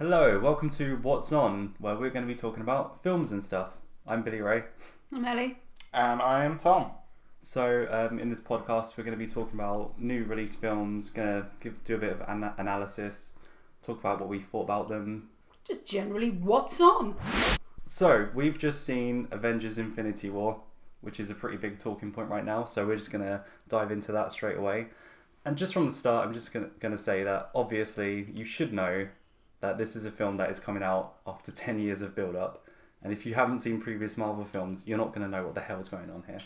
Hello, welcome to What's On, where we're going to be talking about films and stuff. I'm Billy Ray. I'm Ellie. And I am Tom. So, in this podcast, we're going to be talking about new release films, going to do a bit of analysis, talk about what we thought about them. Just generally, what's on? So, we've just seen Avengers Infinity War, which is a pretty big talking point right now, so we're just going to dive into that straight away. And just from the start, I'm just going to say that, obviously, you should know that this is a film that is coming out after 10 years of build-up. And if you haven't seen previous Marvel films, you're not going to know what the hell's going on here.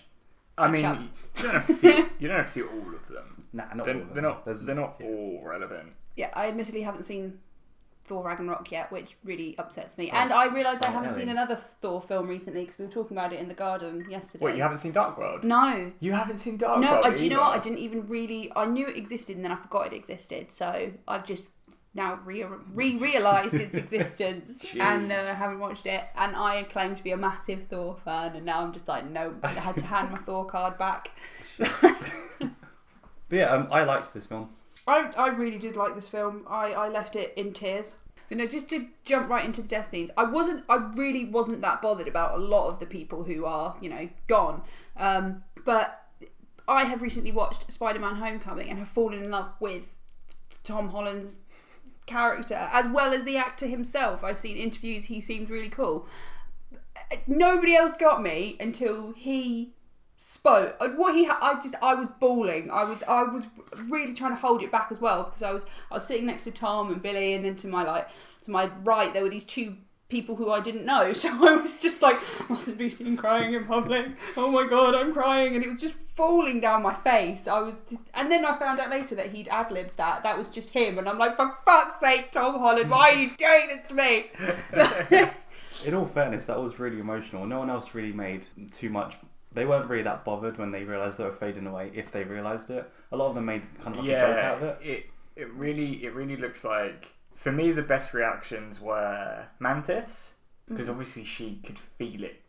I mean, you don't have to see all of them. Nah, not all of them. They're not all relevant. Yeah, I admittedly haven't seen Thor Ragnarok yet, which really upsets me. And I realise I haven't seen another Thor film recently because we were talking about it in the garden yesterday. Wait, you haven't seen Dark World? No. You haven't seen Dark World? No, do you know what? I didn't even really... I knew it existed and then I forgot it existed. So I've just now realised its existence and haven't watched it. And I claim to be a massive Thor fan, and now I'm just like, no, I had to hand my Thor card back. But yeah, I liked this film. I really did like this film. I left it in tears. You know, just to jump right into the death scenes, I really wasn't that bothered about a lot of the people who are, gone. But I have recently watched Spider-Man Homecoming and have fallen in love with Tom Holland's character as well as the actor himself. I've seen interviews, he seemed really cool. Nobody else got me until he spoke. I was bawling. I was really trying to hold it back as well because I was sitting next to Tom and Billy, and then to my right there were these two people who I didn't know, so I was just like, mustn't be seen crying in public. Oh my god, I'm crying, and it was just falling down my face. And then I found out later that he'd ad-libbed that was just him, and I'm like, for fuck's sake, Tom Holland, why are you doing this to me? In all fairness, that was really emotional. No one else really made too much. They weren't really that bothered when they realised they were fading away, if they realised it. A lot of them made kind of like a joke out of it. It really looks like, for me, the best reactions were Mantis, because obviously she could feel it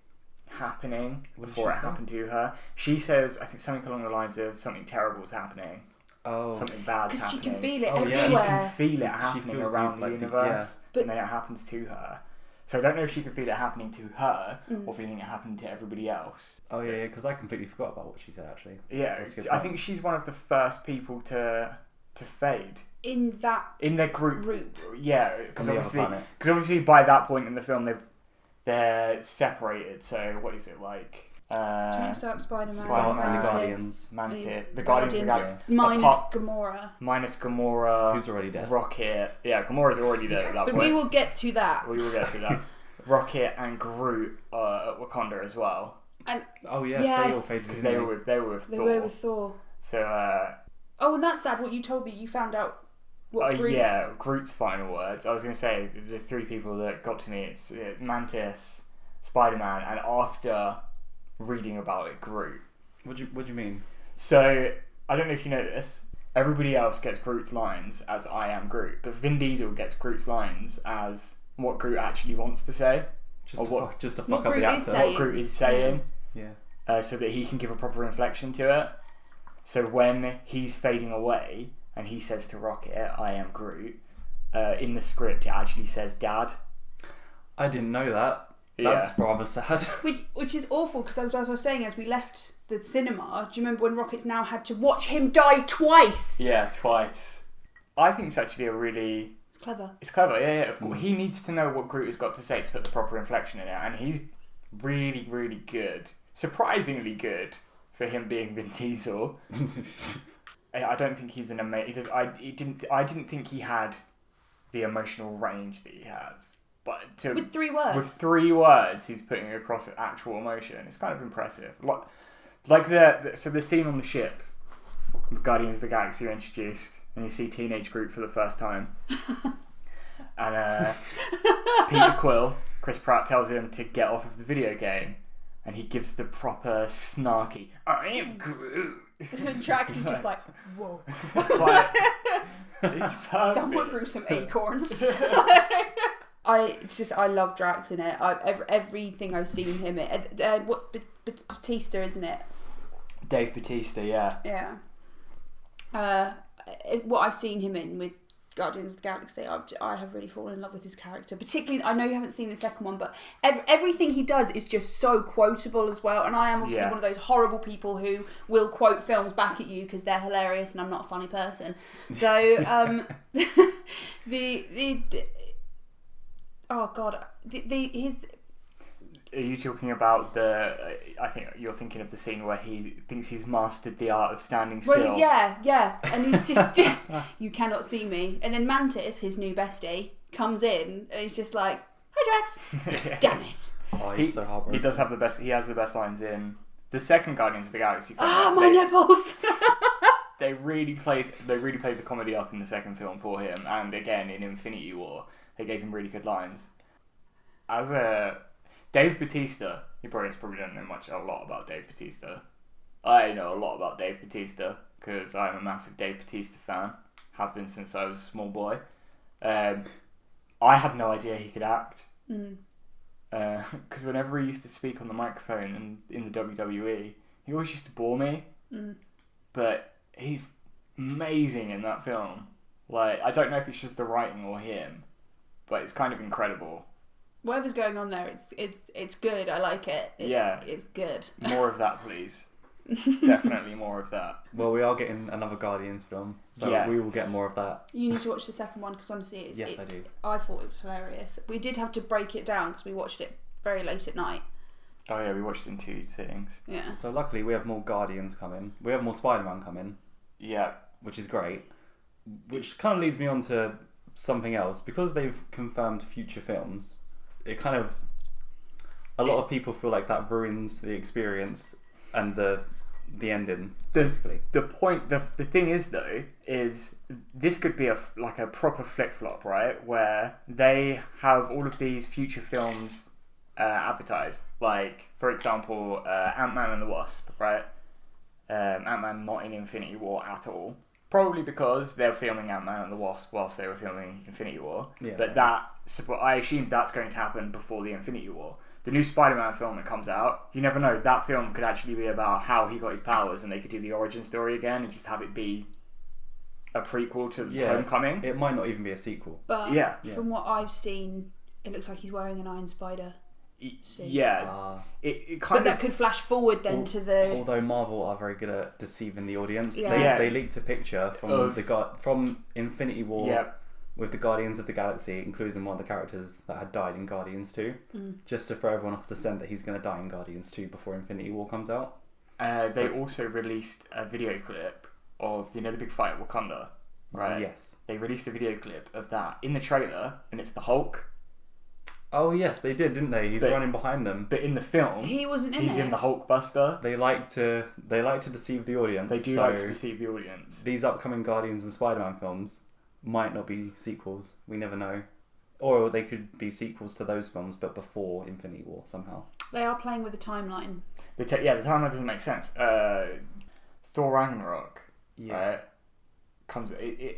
happening before it happened to her. She says, I think something along the lines of something terrible is happening. Oh. Something bad's happening. She can feel it everywhere. She can feel it happening around the universe, But and then it happens to her. So I don't know if she could feel it happening to her or feeling it happening to everybody else. Oh yeah, because I completely forgot about what she said actually. Yeah, I think she's one of the first people to fade in their group. Yeah, because obviously by that point in the film they're separated. So what is it like? Tony Stark, Spider-Man, and the Guardians, the Guardians of the Galaxy, minus Gamora, who's already dead. Rocket, Gamora's already dead at that point. But we will get to that. Rocket and Groot at Wakanda as well. And they all faded because they were with Thor. So and that's sad. What you told me, you found out what Groot's final words. I was going to say the three people that got to me. It's Mantis, Spider-Man, and after reading about it, Groot. What do you mean? So I don't know if you know this. Everybody else gets Groot's lines as "I am Groot," but Vin Diesel gets Groot's lines as what Groot actually wants to say, just to fuck up the actor. What Groot is saying, so that he can give a proper inflection to it. So when he's fading away and he says to Rocket, "I am Groot," in the script it actually says "Dad." I didn't know that. That's rather sad. Which is awful, because as I was saying, as we left the cinema, do you remember when Rocket's now had to watch him die twice? Yeah, twice. I think it's actually It's clever. It's clever, yeah, of course. He needs to know what Groot has got to say to put the proper inflection in it, and he's really, really good. Surprisingly good for him being Vin Diesel. I don't think he's an amazing... I didn't think he had the emotional range that he has. But with 3 words. With 3 words, he's putting across actual emotion. It's kind of impressive. Like the scene on the ship, the Guardians of the Galaxy are introduced, and you see teenage Groot for the first time. And Peter Quill, Chris Pratt, tells him to get off of the video game, and he gives the proper snarky, "I am Groot." And Drax is just like, whoa. It's perfect. Someone grew some acorns. I love Drax in it. Everything I've seen him in. Batista, isn't it? Dave Batista, yeah. Yeah. What I've seen him in with Guardians of the Galaxy, I have really fallen in love with his character. Particularly, I know you haven't seen the second one, but everything he does is just so quotable as well. And I am obviously one of those horrible people who will quote films back at you because they're hilarious and I'm not a funny person. So oh god, his. Are you talking about the? I think you're thinking of the scene where he thinks he's mastered the art of standing still. Well, yeah, and he's just you cannot see me. And then Mantis, his new bestie, comes in and he's just like, "Hi, Drax." Damn it! Oh, he's so heartbroken. He does have the best. He has the best lines in the second Guardians of the Galaxy film. Ah, my nipples. They really played the comedy up in the second film for him, and again in Infinity War, they gave him really good lines. As a Dave Bautista, you probably don't know a lot about Dave Bautista. I know a lot about Dave Bautista because I'm a massive Dave Bautista fan. Have been since I was a small boy. I had no idea he could act. Because whenever he used to speak on the microphone and in the WWE, he always used to bore me. But he's amazing in that film. Like, I don't know if it's just the writing or him, but it's kind of incredible. Whatever's going on there, it's good. I like it. It's good. More of that, please. Definitely more of that. Well, we are getting another Guardians film, so we will get more of that. You need to watch the second one because honestly, I do. I thought it was hilarious. We did have to break it down because we watched it very late at night. Oh yeah, we watched it in 2 sittings. Yeah. So luckily, we have more Guardians coming. We have more Spider-Man coming. Yeah. Which is great. Which kind of leads me on to something else because they've confirmed future films. It kind of a lot of people feel like that ruins the experience and the ending. Basically, the thing is though, is this could be a proper flip flop, right? Where they have all of these future films advertised, like for example, Ant-Man and the Wasp, right? Ant-Man not in Infinity War at all. Probably because they're filming Ant-Man and the Wasp whilst they were filming Infinity War. Yeah. But I assume that's going to happen before the Infinity War. The new Spider-Man film that comes out, you never know, that film could actually be about how he got his powers and they could do the origin story again and just have it be a prequel to Homecoming. It might not even be a sequel. But from what I've seen, it looks like he's wearing an Iron Spider suit. Yeah. It kind but that could flash forward then to the... Although Marvel are very good at deceiving the audience. Yeah. They leaked a picture from Infinity War with the Guardians of the Galaxy, including one of the characters that had died in Guardians 2, just to throw everyone off the scent that he's going to die in Guardians 2 before Infinity War comes out. They also released a video clip of the big fight at Wakanda, right? Yes. They released a video clip of that in the trailer, and it's the Hulk. Oh yes, they did, didn't they? He's running behind them. But in the film, he wasn't in He's in the Hulkbuster. They like to deceive the audience. They do like to deceive the audience. These upcoming Guardians and Spider-Man films might not be sequels. We never know. Or they could be sequels to those films, but before Infinity War somehow. They are playing with the timeline. The timeline doesn't make sense. Thor Ragnarok, right, comes. It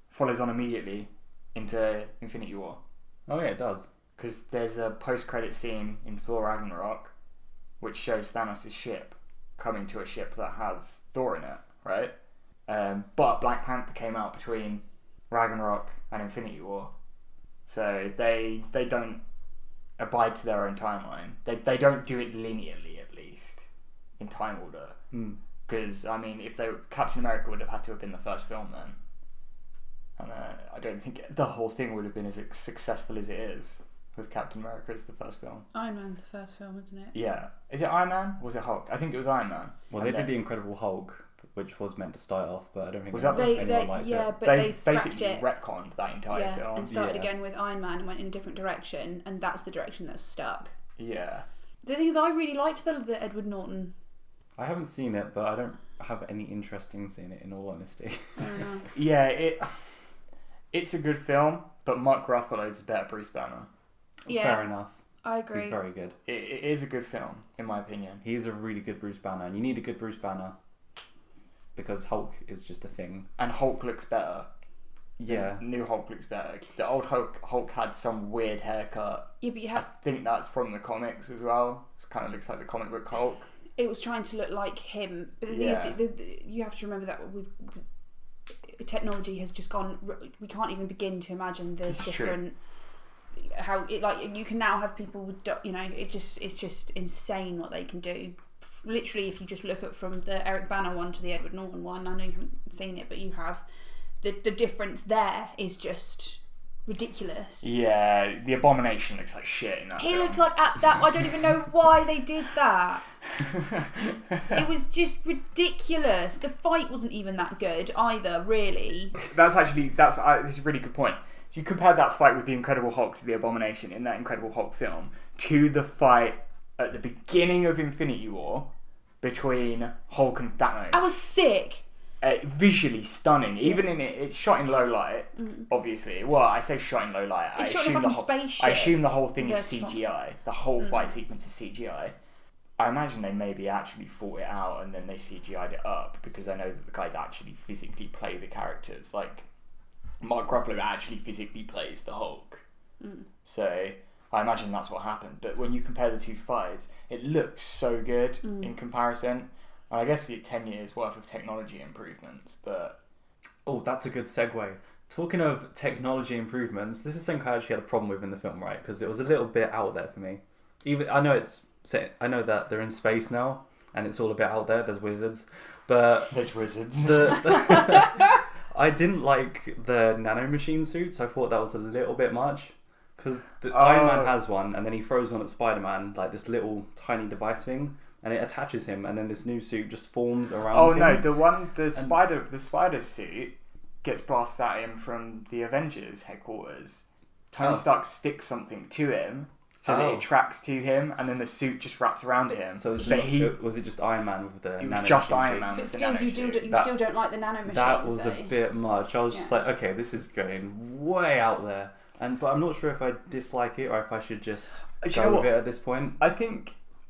follows on immediately into Infinity War. Oh yeah, it does. Because there's a post-credit scene in Thor Ragnarok which shows Thanos' ship coming to a ship that has Thor in it, right? But Black Panther came out between Ragnarok and Infinity War. So they don't abide to their own timeline. They don't do it linearly, at least, in time order. Because, if Captain America would have had to have been the first film then. And I don't think the whole thing would have been as successful as it is with Captain America as the first film. Iron Man's the first film, isn't it? Yeah. Is it Iron Man? Or was it Hulk? I think it was Iron Man. Well, they did The Incredible Hulk, which was meant to start off, but I don't think anyone liked it. But they scrapped basically it. retconned that entire film. And started again with Iron Man and went in a different direction, and that's the direction that's stuck. Yeah. The thing is, I really liked the Edward Norton. I haven't seen it, but I don't have any interest in seeing it, in all honesty. I don't know. Yeah, it's a good film, but Mark Ruffalo is a better Bruce Banner. Yeah, fair enough. I agree. He's very good. It is a good film, in my opinion. He's a really good Bruce Banner, and you need a good Bruce Banner because Hulk is just a thing. And Hulk looks better. Yeah. The new Hulk looks better. The old Hulk had some weird haircut. Yeah, but I think that's from the comics as well. It kind of looks like the comic book Hulk. It was trying to look like him, but the thing is, you have to remember that technology has just gone. We can't even begin to imagine the different. How it like you can now have people with, it's just insane what they can do. Literally, if you just look at from the Eric Bana one to the Edward Norton one, I know you haven't seen it, but you have. The difference there is just ridiculous. Yeah, the Abomination looks like shit in that He film. looks like that. I don't even know why they did that. It was just ridiculous. The fight wasn't even that good either, really. This is a really good point. So you compared that fight with the Incredible Hulk to the Abomination in that Incredible Hulk film to the fight at the beginning of Infinity War between Hulk and Thanos. I was sick. Visually stunning. Even in it's shot in low light, obviously. Well, I say shot in low light. It's shot in a spaceship. I assume the whole thing is CGI. The whole fight sequence is CGI. I imagine they maybe actually thought it out and then they CGI'd it up, because I know that the guys actually physically play the characters. Like, Mark Ruffalo actually physically plays the Hulk. So I imagine that's what happened. But when you compare the two fights, it looks so good in comparison. And I guess it's 10 years worth of technology improvements, but... Oh, that's a good segue. Talking of technology improvements, this is something I actually had a problem with in the film, right? Because it was a little bit out there for me. I know that they're in space now, and it's all a bit out there. There's wizards, but there's wizards. I didn't like the nanomachine suits. I thought that was a little bit much, because Iron Man has one, and then he throws on at Spider-Man like this little tiny device thing, and it attaches him, and then this new suit just forms around him. Oh no, the spider suit gets blasted at him from the Avengers headquarters. Tony Stark sticks something to him so that it tracks to him, and then the suit just wraps around him. So was it just Iron Man with the nano? It was just Iron Man but with the still, nano you suit. still don't like the nanomachines. That was a bit much. I was just like, okay, this is going way out there, but I'm not sure if I dislike it or if I should just go with it at this point.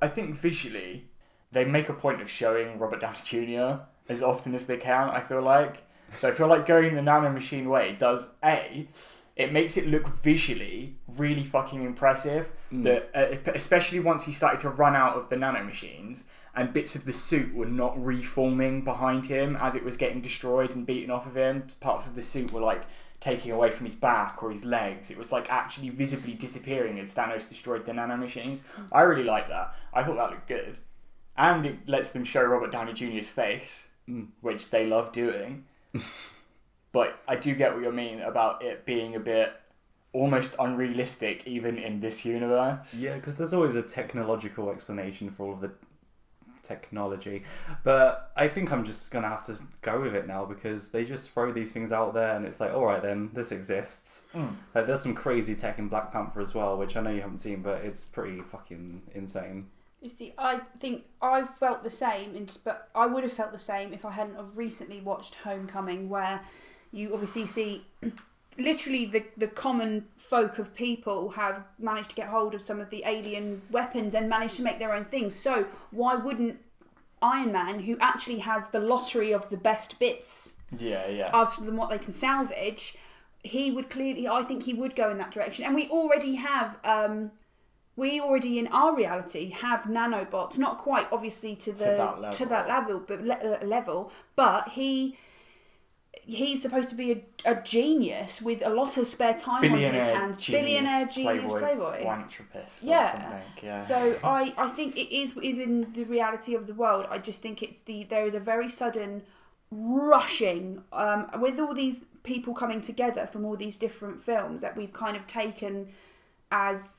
I think visually they make a point of showing Robert Downey Jr. as often as they can, I feel like. So I feel like going the nanomachine way does it makes it look visually really fucking impressive. That especially once he started to run out of the nanomachines and bits of the suit were not reforming behind him as it was getting destroyed and beaten off of him. Parts of the suit were like taking away from his back or his legs. It was like actually visibly disappearing as Thanos destroyed the nanomachines. I really like that. I thought that looked good. And it lets them show Robert Downey Jr.'s face, which they love doing. But I do get what you mean about it being a bit almost unrealistic even in this universe. Yeah, because there's always a technological explanation for all of the technology. But I think I'm just going to have to go with it now, because they just throw these things out there and it's like, alright then, this exists. Like, there's some crazy tech in Black Panther as well, which I know you haven't seen, but it's pretty fucking insane. You see, I think I felt the same, but I would have felt the same if I hadn't have recently watched Homecoming, where you obviously see literally the common folk of people have managed to get hold of some of the alien weapons and managed to make their own things. So why wouldn't Iron Man, who actually has the lottery of the best bits other than what they can salvage, I think he would go in that direction. And we already have... we already in our reality have nanobots, not quite obviously to that level, but he's supposed to be a genius with a lot of spare time on his hands. Billionaire genius playboy. Philanthropist or something. Yeah. So I think it is within the reality of the world. I just think there is a very sudden rushing with all these people coming together from all these different films that we've kind of taken as...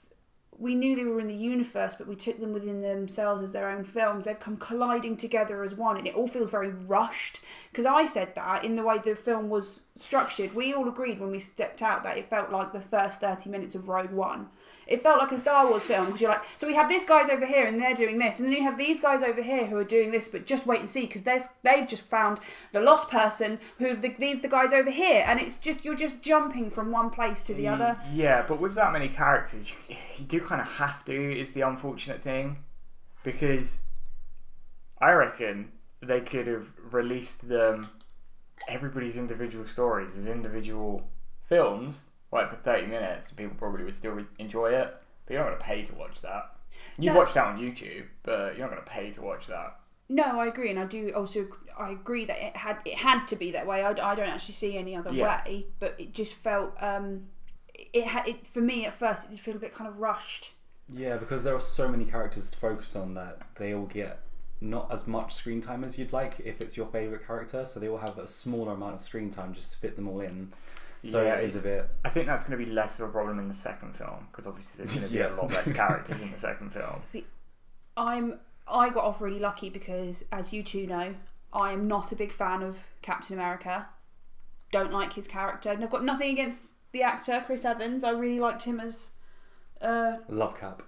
We knew they were in the universe, but we took them within themselves as their own films. They've come colliding together as one, and it all feels very rushed. Because I said that in the way the film was structured. We all agreed when we stepped out that it felt like the first 30 minutes of Rogue One. It felt like a Star Wars film, because you're like, so we have these guys over here and they're doing this, and then you have these guys over here who are doing this, but just wait and see, because they've just found the lost person, these the guys over here, and it's just, you're just jumping from one place to the other. Yeah, but with that many characters, you do kind of have to, is the unfortunate thing, because I reckon they could have released everybody's individual stories as individual films, like for 30 minutes, and people probably would still enjoy it. But you're not going to pay to watch that. You've watched that on YouTube, but you're not going to pay to watch that. No, I agree, and I agree that it had to be that way. I don't actually see any other way, but it just felt for me at first it did feel a bit kind of rushed. Yeah, because there are so many characters to focus on that they all get not as much screen time as you'd like if it's your favourite character, so they all have a smaller amount of screen time just to fit them all in. So it is a bit... I think that's going to be less of a problem in the second film, because obviously there's going to be a lot less characters in the second film. See, I got off really lucky because, as you two know, I am not a big fan of Captain America. Don't like his character. And I've got nothing against the actor, Chris Evans. I really liked him as... Love Cap.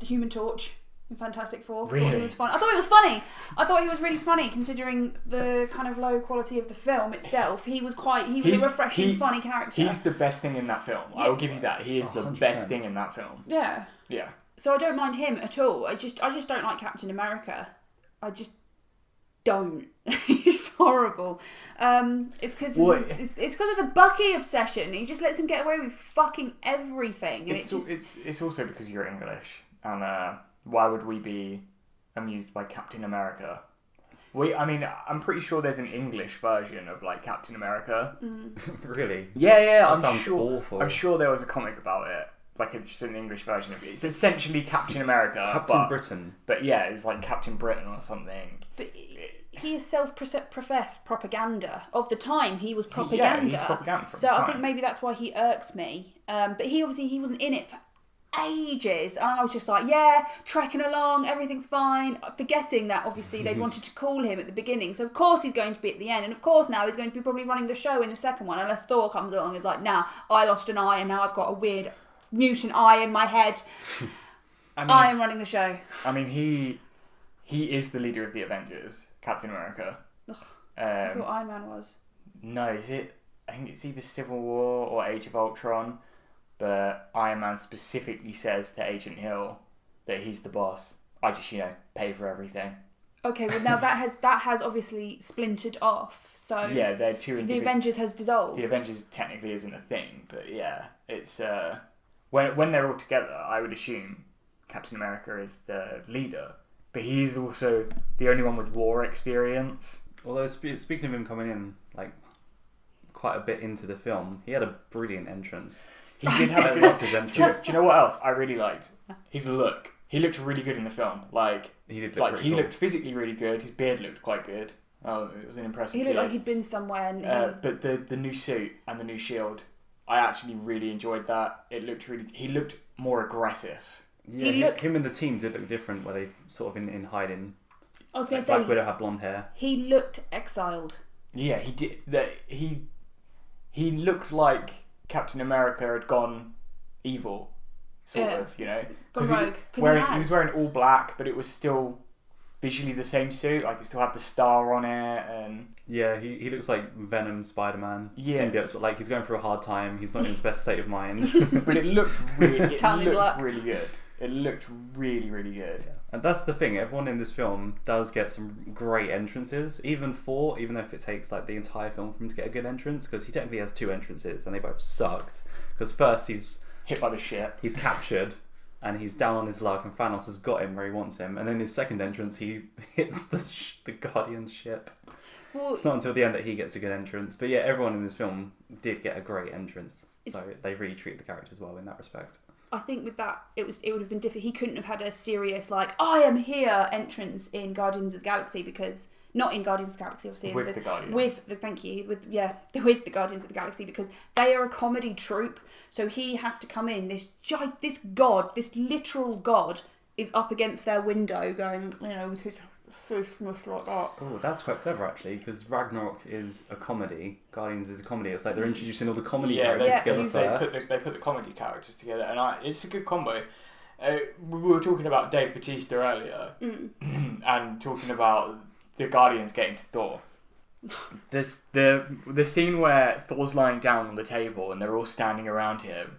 Human Torch in Fantastic Four. Really? I thought he was fun. I thought he was funny. I thought he was really funny considering the kind of low quality of the film itself. He was a refreshing, funny character. He's the best thing in that film. I will give you that. He is 100%. The best thing in that film. Yeah. Yeah. So I don't mind him at all. I just don't like Captain America. I just don't. He's horrible. It's because it's because of the Bucky obsession. He just lets him get away with fucking everything. And it's also because you're English, and why would we be amused by Captain America? I'm pretty sure there's an English version of like Captain America. Really? Yeah. That sounds awful. I'm sure there was a comic about it. Like just an English version of it. It's essentially Captain America. Captain Britain. But yeah, it's like Captain Britain or something. But he is self-professed propaganda. Of the time, he was propaganda. He's propaganda from so the time. I think maybe that's why he irks me. But he wasn't in it for ages. And I was just like, yeah, trekking along, everything's fine. Forgetting that obviously they'd wanted to call him at the beginning. So of course he's going to be at the end. And of course now he's going to be probably running the show in the second one. Unless Thor comes along and is like, nah, I lost an eye and now I've got a weird mutant eye in my head. I am running the show. I mean, he is the leader of the Avengers, Captain America. I thought Iron Man was. No, is it? I think it's either Civil War or Age of Ultron. But Iron Man specifically says to Agent Hill that he's the boss. I just, pay for everything. Okay, well now that has obviously splintered off. So yeah, they're two individuals. The Avengers has dissolved. The Avengers technically isn't a thing, but yeah, it's when they're all together, I would assume Captain America is the leader, but he's also the only one with war experience. Although speaking of him coming in like quite a bit into the film, he had a brilliant entrance. He did have a good entrance. Do you know what else I really liked? His look. He looked really good in the film. Like he did. He looked physically really good. His beard looked quite good. Oh, it was an impressive. He looked like he'd been somewhere. And but the new suit and the new shield, I actually really enjoyed that. He looked more aggressive. Yeah, him and the team did look different, where they sort of in hiding. I was going to say Black Widow had blonde hair. He looked exiled. Yeah, he did. He looked like Captain America had gone evil, sort of. Gone rogue. He was wearing all black, but it was still visually the same suit. Like it still had the star on it, and yeah, he looks like Venom, Spider-Man, symbiotes, but like he's going through a hard time. He's not in his best state of mind. But it looked really good. It looked really, really good. Yeah. And that's the thing. Everyone in this film does get some great entrances. Even Thor, even if it takes like the entire film for him to get a good entrance, because he technically has two entrances and they both sucked. Because first he's hit by the ship. He's captured. And he's down on his luck, and Thanos has got him where he wants him. And then his second entrance, he hits the Guardian ship. Well, it's not until the end that he gets a good entrance. But yeah, everyone in this film did get a great entrance. So they really treat the characters well in that respect. I think with that, it would have been different. He couldn't have had a serious, like, I am here entrance in Guardians of the Galaxy, because... Not in Guardians of the Galaxy, obviously. With the Guardians. With the Guardians of the Galaxy, because they are a comedy troupe. So he has to come in. This literal god, is up against their window, going, with his fishness like that. Oh, that's quite clever actually, because Ragnarok is a comedy. Guardians is a comedy. It's like they're introducing all the comedy characters together first. They put the comedy characters together, and it's a good combo. We were talking about Dave Bautista earlier, and talking about the Guardians getting to Thor. There's the scene where Thor's lying down on the table and they're all standing around him,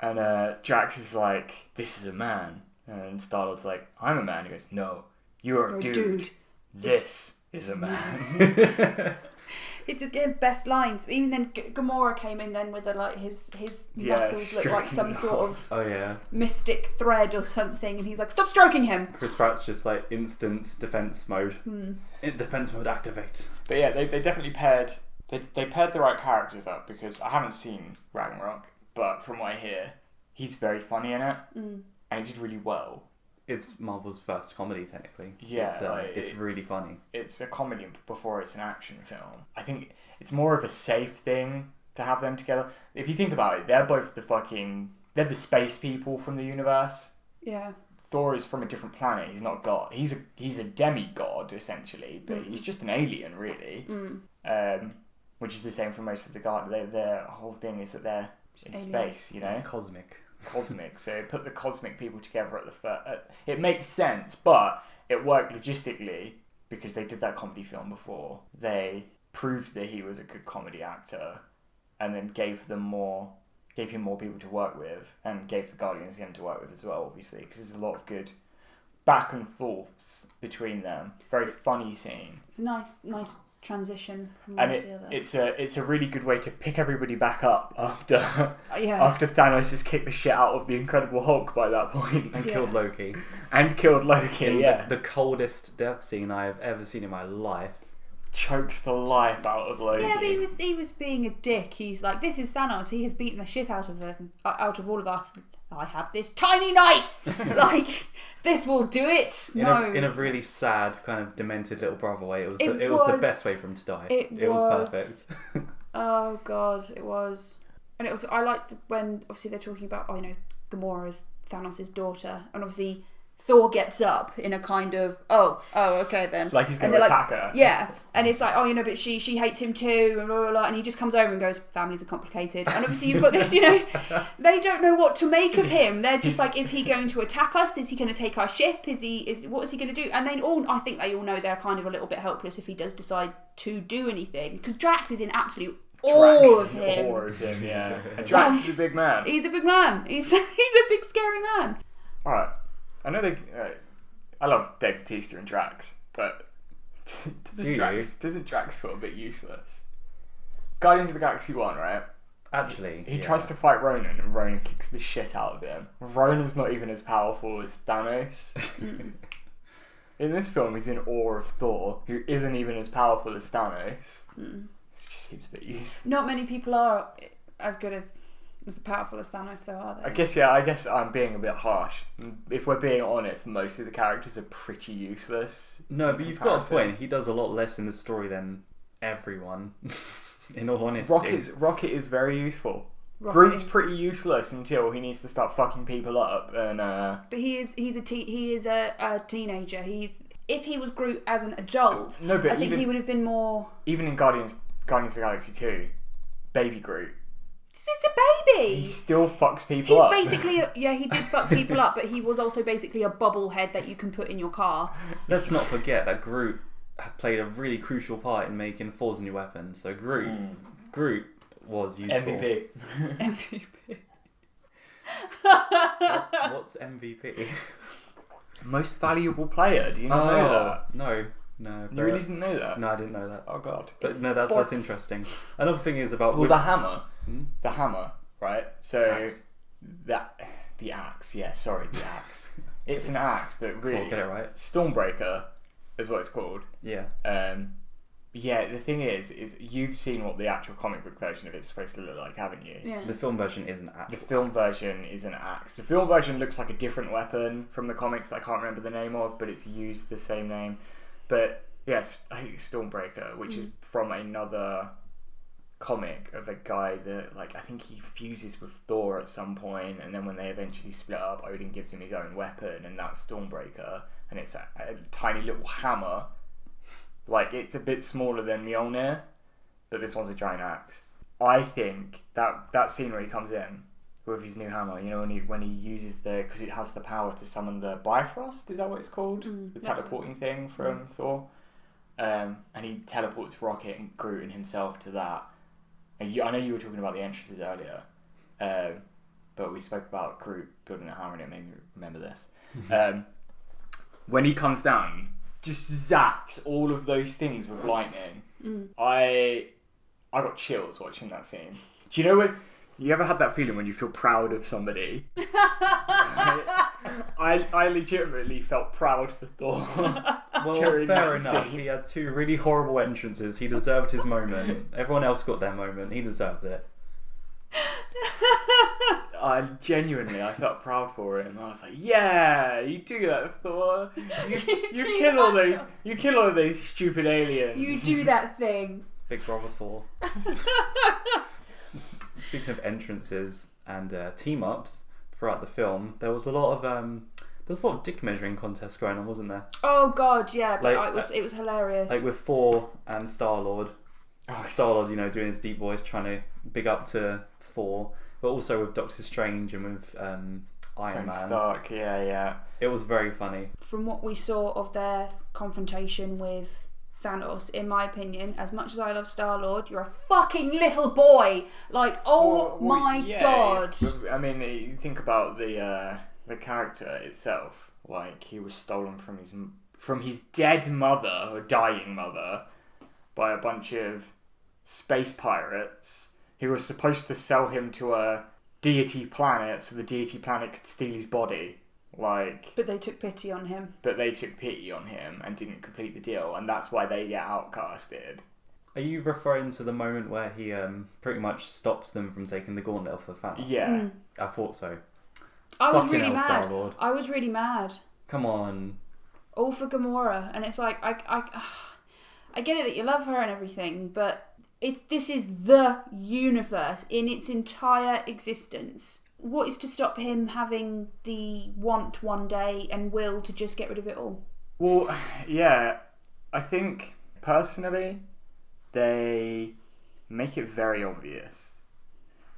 and Drax is like, "This is a man," and Star-Lord's like, "I'm a man." He goes, "No, you're a dude. This is a man." It's again best lines. Even then, Gamora came in then with his muscles look like some sort of mystic thread or something, and he's like, "Stop stroking him." Chris Pratt's just like instant defense mode. Defense mode activate. But yeah, they definitely paired. They paired the right characters up, because I haven't seen Ragnarok, but from what I hear, he's very funny in it, and he did really well. It's Marvel's first comedy, technically. Yeah, it's really funny. It's a comedy before it's an action film. I think it's more of a safe thing to have them together. If you think about it, they're both they're the space people from the universe. Yeah. Thor is from a different planet. He's not God. He's a demigod, essentially, but he's just an alien, really. Which is the same for most of the God. Their whole thing is that they're in space, you know? Cosmic. So put the cosmic people together it makes sense, but it worked logistically because they did that comedy film before. They proved that he was a good comedy actor, and then gave him more people to work with, and gave the Guardians him to work with as well, obviously, because there's a lot of good back and forths between them. Very funny scene. It's a nice transition from one to the other. It's a really good way to pick everybody back up after Thanos has kicked the shit out of the Incredible Hulk by that point and killed Loki. The coldest death scene I have ever seen in my life. Chokes the life out of Loki. Yeah, but he was being a dick. He's like, this is Thanos. He has beaten the shit out of all of us. I have this tiny knife. Like, this will do it. In a really sad, kind of demented little brother way. It was the best way for him to die. It was perfect. Oh god, it was. And it was. I liked when obviously they're talking about Gamora is Thanos' daughter, and obviously Thor gets up in a kind of okay then, like he's going to attack her. Yeah, and it's like but she hates him too, and blah, blah, blah, and he just comes over and goes, families are complicated, and obviously you've got this, they don't know what to make of him. They're just like, is he going to attack us? Is he going to take our ship? What is he going to do? And I think they all know they're kind of a little bit helpless if he does decide to do anything, because Drax is in absolute awe of him. Yeah. And Drax is a big man. He's a big man. He's a big scary man. All right. I know I love Dave Bautista and Drax, but doesn't Drax feel a bit useless? Guardians of the Galaxy 1, right? Actually, he tries to fight Ronan, and Ronan kicks the shit out of him. Ronan's not even as powerful as Thanos. In this film, he's in awe of Thor, who isn't even as powerful as Thanos. It just seems a bit useless. Not many people are as good as powerful as Thanos, though, are they? I guess I'm being a bit harsh. If we're being honest, most of the characters are pretty useless. No, but you've got a point. He does a lot less in the story than everyone. In all honesty, Rocket is very useful. Groot's pretty useless until he needs to start fucking people up, and but he's a teenager. If he was Groot as an adult, I think he would have been more. Even in Guardians of the Galaxy 2, baby Groot. It's a baby. He still fucks people up. He's basically he did fuck people up, but he was also basically a bubble head that you can put in your car. Let's not forget that Groot played a really crucial part in making Thor's new weapon. So Groot was useful. MVP. What's MVP? Most valuable player. Do you not know that? No. You really didn't know that? No, I didn't know that. Oh god. But that's interesting. Another thing is about the hammer. The hammer, right? So the axe. Yeah, sorry, the axe. It's an axe, but really, cool, get it right. Stormbreaker is what it's called. Yeah. Yeah. The thing is you've seen what the actual comic book version of it's supposed to look like, haven't you? Yeah. The film version is an axe. The film version is an axe. The film version looks like a different weapon from the comics that I can't remember the name of, but it's used the same name. But yes, I think Stormbreaker, which is from another comic of a guy that, like, I think he fuses with Thor at some point, and then when they eventually split up, Odin gives him his own weapon, and that's Stormbreaker, and it's a tiny little hammer. Like, it's a bit smaller than Mjolnir, but this one's a giant axe. I think that scene where he comes in with his new hammer, when he uses because it has the power to summon the Bifrost, is that what it's called? The teleporting thing from Thor. And he teleports Rocket and Groot and himself to that. And I know you were talking about the entrances earlier, but we spoke about Groot building a hammer, and it made me remember this. When he comes down, he just zaps all of those things with lightning. I got chills watching that scene. Do you know when you ever had that feeling when you feel proud of somebody? I legitimately felt proud for Thor. Well, fair enough. He had 2 really horrible entrances. He deserved his moment. Everyone else got their moment. He deserved it. I felt proud for him. I was like, yeah, you do that, Thor. You kill all those. You kill all those stupid aliens. You do that thing. Big Brother Thor. Speaking of entrances and team ups throughout the film, there was a lot of dick measuring contests going on, wasn't there? Oh god, yeah, but Like, it was hilarious. Like with Thor and Star-Lord. Star-Lord, doing his deep voice, trying to big up to Thor, but also with Doctor Strange and with Iron Man. Stark, yeah. It was very funny. From what we saw of their confrontation with Thanos, in my opinion, as much as I love Star-Lord, you're a fucking little boy. Like, my god. I mean, you think about the character itself. Like, he was stolen from his dead mother, or dying mother, by a bunch of space pirates who were supposed to sell him to a deity planet so the deity planet could steal his body. But they took pity on him. And didn't complete the deal, and that's why they get outcasted. Are you referring to the moment where he pretty much stops them from taking the gauntlet off of Thanos? Yeah. I thought so. I was Fucking really hell, mad. Star-Lord. I was really mad. Come on. All for Gamora, and it's like I get it that you love her and everything, but this is the universe in its entire existence. What is to stop him having the want one day and will to just get rid of it all? Well, yeah, I think personally they make it very obvious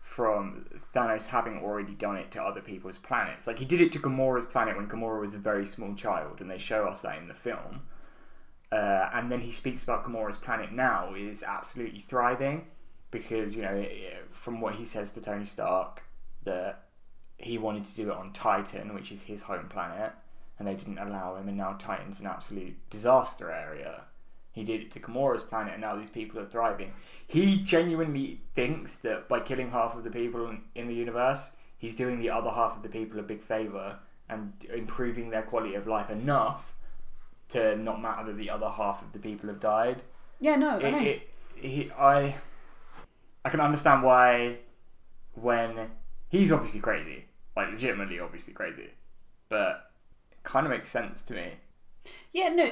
from Thanos having already done it to other people's planets. Like, he did it to Gamora's planet when Gamora was a very small child, and they show us that in the film. And then he speaks about Gamora's planet now is absolutely thriving because, from what he says to Tony Stark, that he wanted to do it on Titan, which is his home planet, and they didn't allow him, and now Titan's an absolute disaster area. He did it to Gamora's planet, and now these people are thriving. He genuinely thinks that by killing half of the people in the universe, he's doing the other half of the people a big favour and improving their quality of life enough to not matter that the other half of the people have died. Yeah, no, I know. I can understand why when he's obviously crazy, like legitimately obviously crazy, but it kind of makes sense to me. Yeah, no,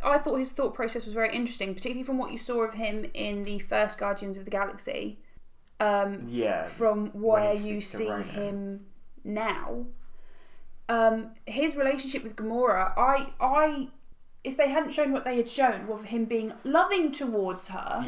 I thought his thought process was very interesting, particularly from what you saw of him in the first Guardians of the Galaxy. From where you see him now. His relationship with Gamora, I if they hadn't shown what they had shown of him being loving towards her,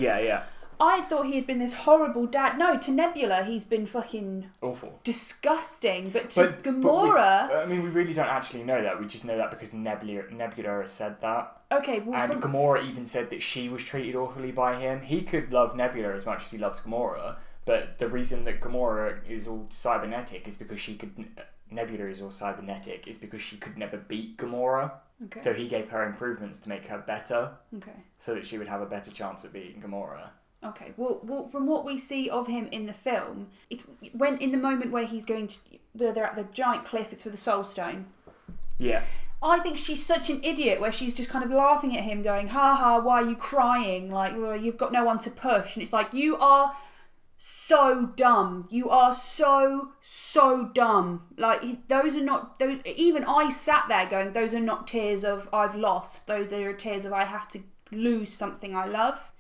I thought he had been this horrible dad. No, to Nebula he's been fucking awful, disgusting. But to Gamora, we really don't actually know that. We just know that because Nebula has said that. Okay, well, and Gamora even said that she was treated awfully by him. He could love Nebula as much as he loves Gamora, but the reason that Gamora is all cybernetic is because Nebula is all cybernetic is because she could never beat Gamora. Okay. So he gave her improvements to make her better. Okay. So that she would have a better chance of beating Gamora. Okay. Well, from what we see of him in the film, when in the moment where where they're at the giant cliff, it's for the Soul Stone. Yeah. I think she's such an idiot where she's just kind of laughing at him, going, "Ha ha, why are you crying? Like, well, you've got no one to push." And it's like, you are so dumb. You are so dumb. Like, those are not those. Even I sat there going, those are not tears of I've lost. Those are tears of I have to lose something I love.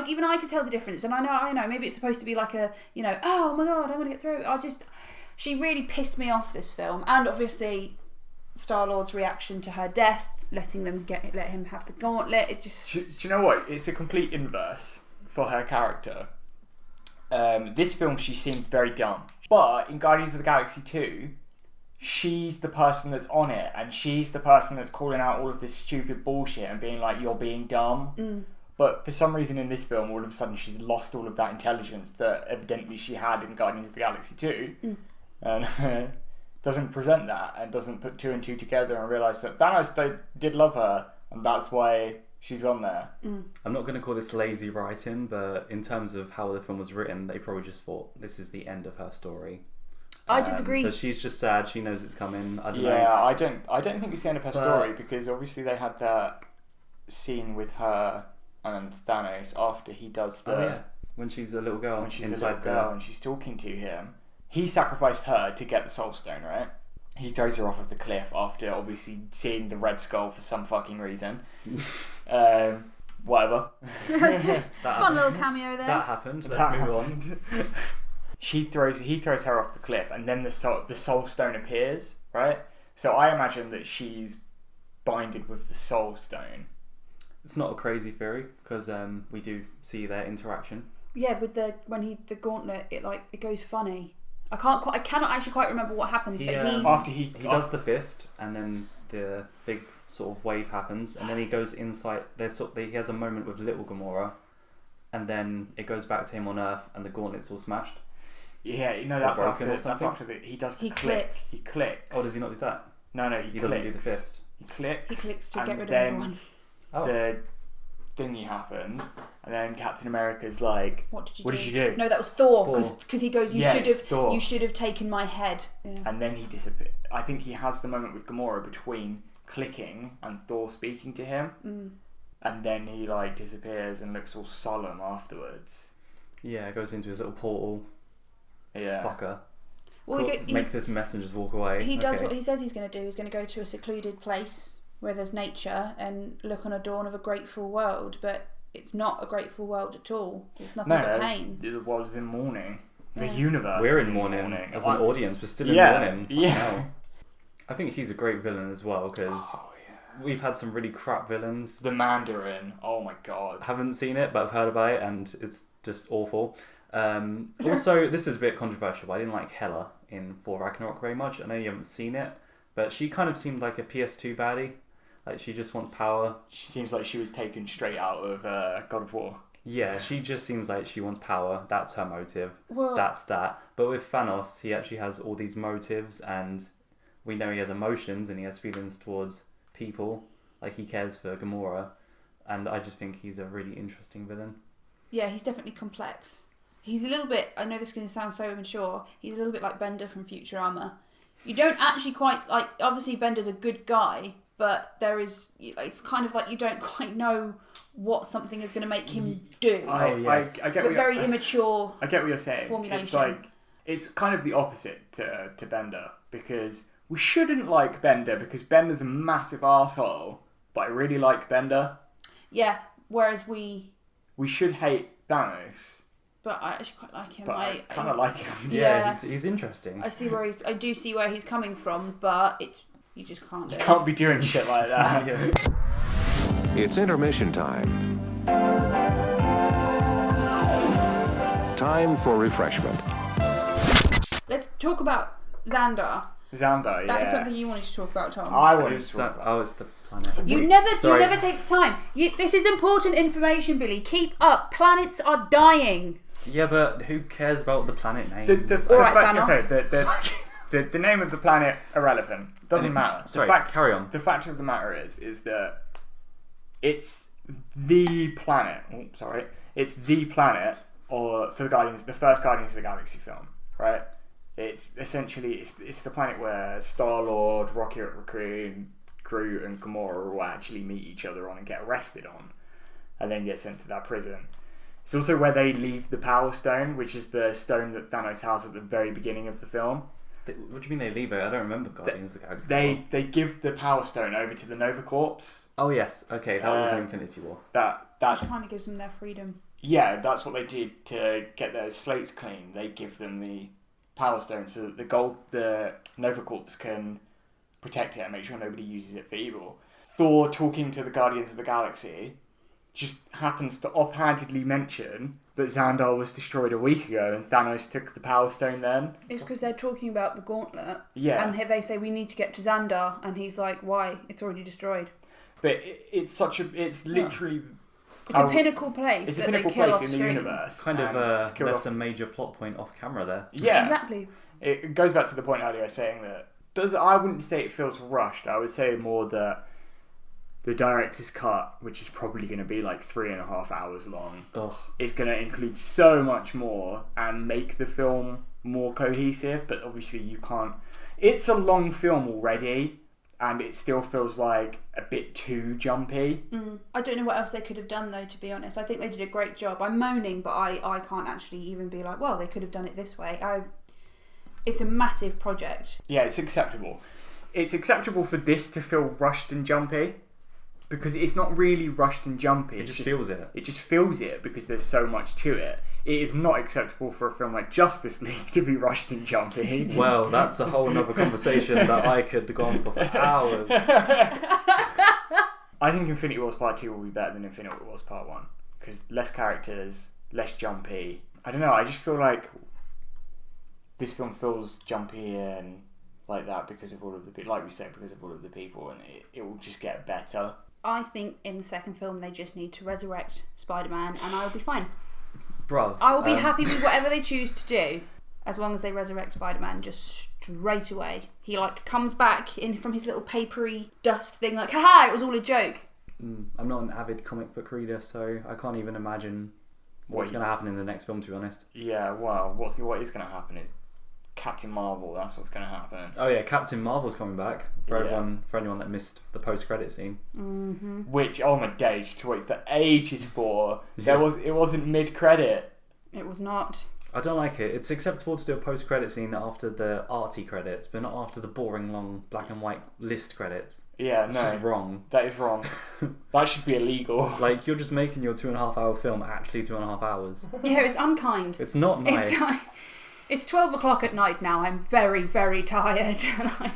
Even I could tell the difference, and I know. Maybe it's supposed to be like a, oh my god, I want to get through. She really pissed me off, this film, and obviously Star-Lord's reaction to her death, let him have the gauntlet. It just. Do you know what? It's a complete inverse for her character. This film, she seemed very dumb. But in Guardians of the Galaxy 2, she's the person that's on it, and she's the person that's calling out all of this stupid bullshit and being like, you're being dumb. Mm. But for some reason in this film, all of a sudden she's lost all of that intelligence that evidently she had in Guardians of the Galaxy 2. Mm. And doesn't present that and doesn't put two and two together and realise that Thanos did love her, and that's why She's on there. I'm not going to call this lazy writing, but in terms of how the film was written, they probably just thought this is the end of her story. I disagree. So she's just sad. She knows it's coming. I don't know. Yeah, I don't think it's the end of her story, because obviously they had that scene with her and Thanos after he does the when she's a little girl. When she's a little girl and she's talking to him. He sacrificed her to get the Soul Stone, right? He throws her off of the cliff after obviously seeing the Red Skull for some fucking reason. Whatever. Fun little cameo there. That happened. Let's move on. He throws her off the cliff, and then the Soul Stone appears, right? So I imagine that she's binded with the Soul Stone. It's not a crazy theory, because we do see their interaction. Yeah, with the gauntlet, it goes funny. I cannot actually quite remember what happens, but he does the fist, and then the big sort of wave happens, and then he goes inside. He has a moment with little Gamora, and then it goes back to him on Earth, and the gauntlet's all smashed. Yeah, that's after he does the click. Clicks. He clicks. Oh, does he not do that? No, he doesn't do the fist. He clicks. He clicks to get rid of then everyone. The thingy happens, and then Captain America's like, "What did you do?" No, that was Thor, because he goes, "You should have taken my head." Yeah. And then he disappears. I think he has the moment with Gamora between clicking and Thor speaking to him, and then he disappears and looks all solemn afterwards. Yeah, it goes into his little portal. Yeah. Fucker. Well, make this messenger just walk away. He does what he says he's going to do. He's going to go to a secluded place where there's nature and look on a dawn of a grateful world, but it's not a grateful world at all. It's nothing but pain. The world is in mourning. The universe. We're in mourning as an audience. We're still in mourning. Yeah. I think he's a great villain as well, because we've had some really crap villains. The Mandarin. Oh my god. Haven't seen it, but I've heard about it, and it's just awful. Also, this is a bit controversial, but I didn't like Hela in Thor Ragnarok very much. I know you haven't seen it, but she kind of seemed like a PS2 baddie. Like, she just wants power. She seems like she was taken straight out of God of War. Yeah, she just seems like she wants power. That's her motive. Well, that's that. But with Thanos, he actually has all these motives, and we know he has emotions and he has feelings towards people. Like, he cares for Gamora, and I just think he's a really interesting villain. Yeah, he's definitely complex. He's a little bit, I know this is going to sound so immature, he's a little bit like Bender from Futurama. You don't actually quite, obviously Bender's a good guy, but there is, it's kind of like you don't quite know what something is going to make him do. I get but very immature. I get what you're saying. Formulation. It's kind of the opposite to Bender, because we shouldn't like Bender because Bender's a massive arsehole, but I really like Bender. Yeah, whereas we should hate Thanos. But I actually quite like him. But I kind of like him. Yeah, he's interesting. I do see where he's coming from, but you just can't do it. You can't be doing shit like that. It's intermission time. Time for refreshment. Let's talk about Xandar. Xandar, yeah. That's something you wanted to talk about, Tom. I wanted to talk about. Oh, it's the planet. You never take the time. This is important information, Billy. Keep up. Planets are dying. Yeah, but who cares about the planet names? Alright, Thanos. Okay, the name of the planet irrelevant. Doesn't matter. Carry on. The fact of the matter is that it's the planet. Oh, sorry, it's the planet, or for the first Guardians of the Galaxy film, right? It's essentially it's the planet where Star-Lord, Rocket Raccoon, Groot, and Gamora will actually meet each other on and get arrested on, and then get sent to that prison. It's also where they leave the Power Stone, which is the stone that Thanos has at the very beginning of the film. What do you mean they leave it? I don't remember Guardians of the Galaxy. They give the Power Stone over to the Nova Corps. Oh yes, okay, that was Infinity War. That's kind of gives them their freedom. Yeah, that's what they did to get their slates clean. They give them the Power Stone so that the Nova Corps can protect it and make sure nobody uses it for evil. Thor talking to the Guardians of the Galaxy just happens to offhandedly mention that Xandar was destroyed a week ago and Thanos took the Power Stone then. It's because they're talking about the gauntlet. Yeah. And they say we need to get to Xandar, and he's like, why? It's already destroyed. But it's literally... It's a pinnacle place. It's a pinnacle place in the universe. Kind of left a major plot point off camera there. Yeah. Exactly. It goes back to the point earlier saying that I wouldn't say it feels rushed. I would say more that the director's cut, which is probably going to be like 3.5 hours long, is going to include so much more and make the film more cohesive. But obviously you can't. It's a long film already, and it still feels like a bit too jumpy. I don't know what else they could have done, though, to be honest. I think they did a great job. I'm moaning, but I can't actually even be like, well, they could have done it this way. It's a massive project. Yeah, it's acceptable. It's acceptable for this to feel rushed and jumpy, because it's not really rushed and jumpy. It just feels it. It just feels it because there's so much to it. It is not acceptable for a film like Justice League to be rushed and jumpy. Well, that's a whole other conversation that I could go on for hours. I think Infinity Wars Part 2 will be better than Infinity Wars Part 1, because less characters, less jumpy. I don't know, I just feel like this film feels jumpy and like that because of all of the people, like we said, because of all of the people, and it will just get better. I think in the second film they just need to resurrect Spider-Man and I'll be fine. Bruv. I will be happy with whatever they choose to do, as long as they resurrect Spider-Man just straight away. He like comes back in from his little papery dust thing, like, haha, it was all a joke. I'm not an avid comic book reader, so I can't even imagine what's going to happen in the next film, to be honest. Yeah, well, what is going to happen is Captain Marvel, that's what's going to happen. Oh yeah, Captain Marvel's coming back for anyone that missed the post-credit scene. Mm-hmm. Which, oh my days, to wait for ages for. It wasn't mid-credit. It was not. I don't like it. It's acceptable to do a post-credit scene after the arty credits, but not after the boring, long, black and white list credits. Yeah, It's no. just wrong. That is wrong. That should be illegal. Like, you're just making your 2.5 hour film actually 2.5 hours. Yeah, it's unkind. It's not nice. It's 12 o'clock at night now. I'm very, very tired.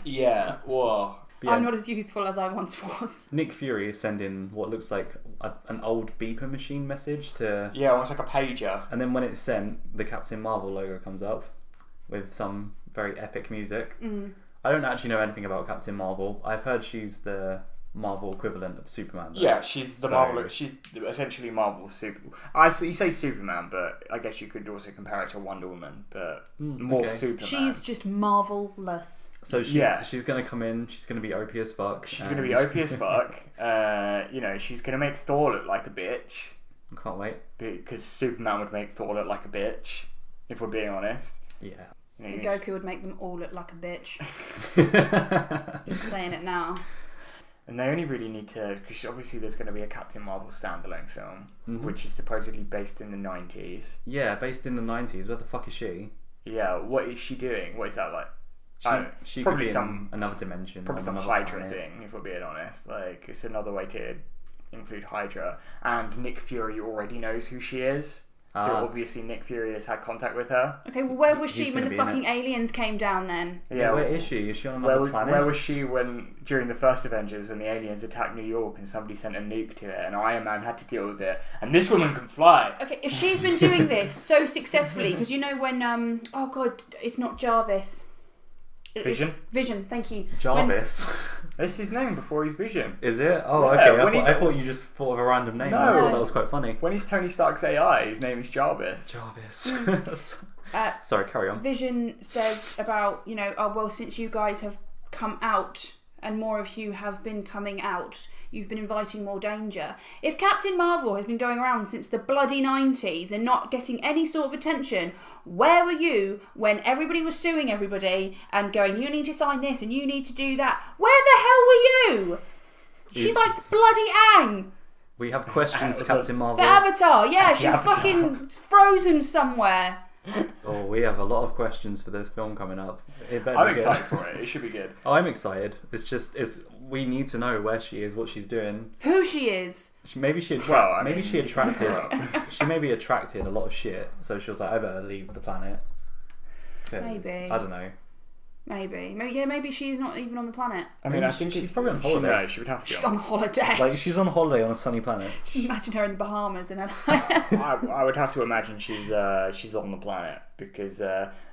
Yeah, whoa. Yeah, I'm not as youthful as I once was. Nick Fury is sending what looks like an old beeper machine message to... Yeah, almost like a pager. And then when it's sent, the Captain Marvel logo comes up with some very epic music. I don't actually know anything about Captain Marvel. I've heard she's the Marvel equivalent of Superman, though. Yeah, she's the Marvel. She's essentially Marvel Super. You say Superman, but I guess you could also compare it to Wonder Woman, but more Superman. She's just marvelous. So she's going to come in. She's going to be OP as fuck. She's going to be OP as fuck. She's going to make Thor look like a bitch. I can't wait. Because Superman would make Thor look like a bitch, if we're being honest. Yeah. And Goku would make them all look like a bitch. Just saying it now. And they only really need to, because obviously there's going to be a Captain Marvel standalone film, which is supposedly based in the 90s. Yeah, based in the 90s. Where the fuck is she? Yeah, what is she doing? What is that like? She probably could be in another dimension. Probably some Hydra thing, if we're being honest. Like, it's another way to include Hydra. And Nick Fury already knows who she is. So obviously Nick Fury has had contact with her. Okay, well, where was she when the fucking aliens came down then? Yeah, where is she? Is she on another planet? Where was she during the first Avengers, when the aliens attacked New York and somebody sent a nuke to it and Iron Man had to deal with it, and this woman can fly? Okay, if she's been doing this so successfully, because you know when, oh god, it's not Jarvis. Vision? Vision, thank you. Jarvis. That's his name before he's Vision. Is it? Oh, Yeah, okay. I thought you just thought of a random name. No. I thought that was quite funny. When he's Tony Stark's AI, his name is Jarvis. Jarvis. Sorry, carry on. Vision says about, since you guys have come out and more of you have been coming out, you've been inviting more danger. If Captain Marvel has been going around since the bloody 90s and not getting any sort of attention, where were you when everybody was suing everybody and going, you need to sign this and you need to do that? Where the hell were you? She's like bloody Aang. We have questions, Captain Marvel. The Avatar, yeah, she's fucking frozen somewhere. Oh, we have a lot of questions for this film coming up. I'm excited for it. It should be good. Oh, I'm excited. We need to know where she is, what she's doing, who she is. Maybe she attracted a lot of shit. So she was like, I better leave the planet. Maybe. I don't know. Maybe she's not even on the planet. I mean, I think she's probably on holiday. She would have to be She's on holiday. Like, she's on holiday on a sunny planet. Just imagine her in the Bahamas and I would have to imagine she's on the planet, because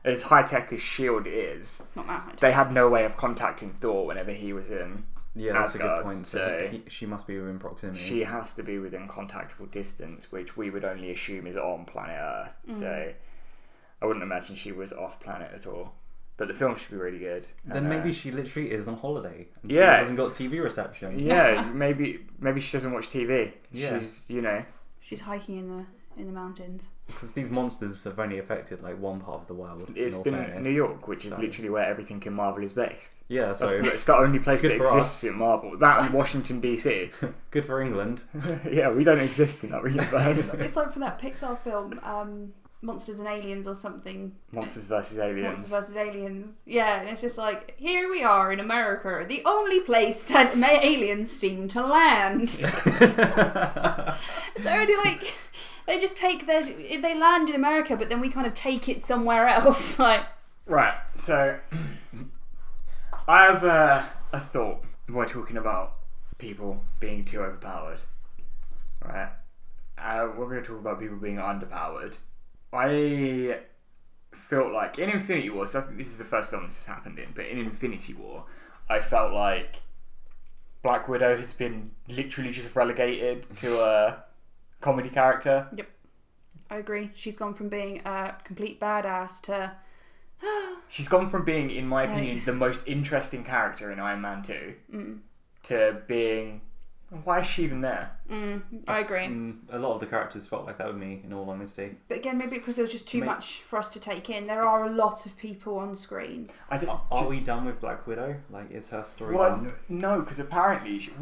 as high tech as S.H.I.E.L.D. is, not that high. They had no way of contacting Thor whenever he was in. Yeah, that's Asgard, a good point. So she must be within proximity. She has to be within contactable distance, which we would only assume is on planet Earth. So I wouldn't imagine she was off planet at all. but the film should be really good. Then maybe she literally is on holiday. And Yeah. She hasn't got TV reception. Yeah, maybe she doesn't watch TV. Yeah. She's, you know. She's hiking in the mountains. Because these monsters have only affected like one part of the world. It's in all been fairness. New York, which is literally where everything in Marvel is based. Yeah, so It's the only place Good that for exists us. in Marvel. That and Washington DC. good for England. Yeah, we don't exist in that universe. It's like from that Pixar film, Monsters and Aliens or something. Monsters vs Aliens. Monsters vs Aliens. Yeah, and it's just like, here we are in America, the only place that aliens seem to land. It's already like, they just take they land in America, but then we kind of take it somewhere else. Like, Right, so I have a thought. We're talking about people being too overpowered. Right? We're going to talk about people being underpowered. I felt like in Infinity War, so I think this is the first film this has happened in, but in Infinity War, I felt like Black Widow has been literally just relegated to a comedy character. yep, I agree. She's gone from being a complete badass to She's gone from being, in my Right. opinion, the most interesting character in Iron Man 2 to being, why is she even there? I agree. A lot of the characters felt like that with me, in all honesty. But again, maybe because there was just too much for us to take in. There are a lot of people on screen. Are we done with Black Widow? Like, is her story Well, done? no, because apparently she's